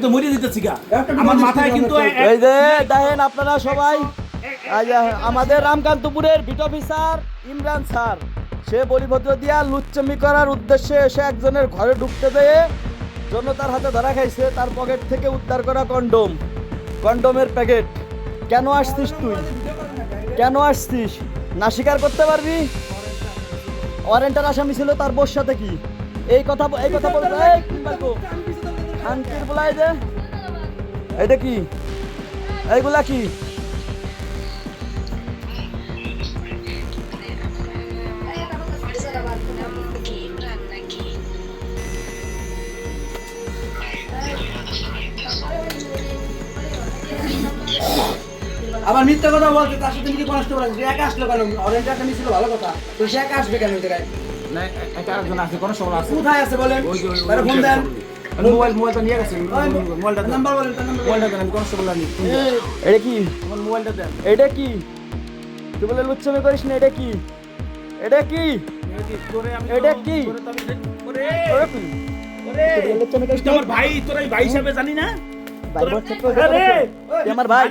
তো মরে দিতেছি গা আমার মাথায় কিন্তু এই যে দেখেন আপনারা সবাই আমাদের রামকান্তপুরের বিট অফিসার ইমরান স্যার সে বলিভদ্র দিয়া লুচ্চমি করার উদ্দেশ্যে এসে একজনের ঘরে ঢুকতে দেয় জন্য তার হাতে ধরা খাইছে তার পকেট থেকে উদ্ধার করা কন্ডোমের প্যাকেট। কেন আসছিস তুই, কেন আসছিস না স্বীকার করতে পারবি? ওয়ারেন্টের আসামি ছিল তার বোর সাথে কি এই কথা বলতে শান্তির বলাই যে এটা কি এইগুলা কি আবার মিথ্যা কথা বলতে তার সাথে কি কনস্টেবল আছে, সে একা আসলো কেন? অরেঞ্জ একটা মিছিল ভালো কথা, তো সে একা আসবে কেন? না এটা একজন আছে কোন সময় আছে কোথায় আছে বলেন, তারা ফোন দেন। মোবাইলটা নিয়ে গেছে মোবাইলটা নাম্বার বলেন, তার নাম্বার মোবাইলটা দেন আমি কোন সময় জানি এটা কি আমার মোবাইলটা দেন এটা কি তুই বলে লুচ্চমি করিস না এটা কি এটা কি এটা কি আমার ভাই তোর ভাই হিসাবে জানি না আমার ভাই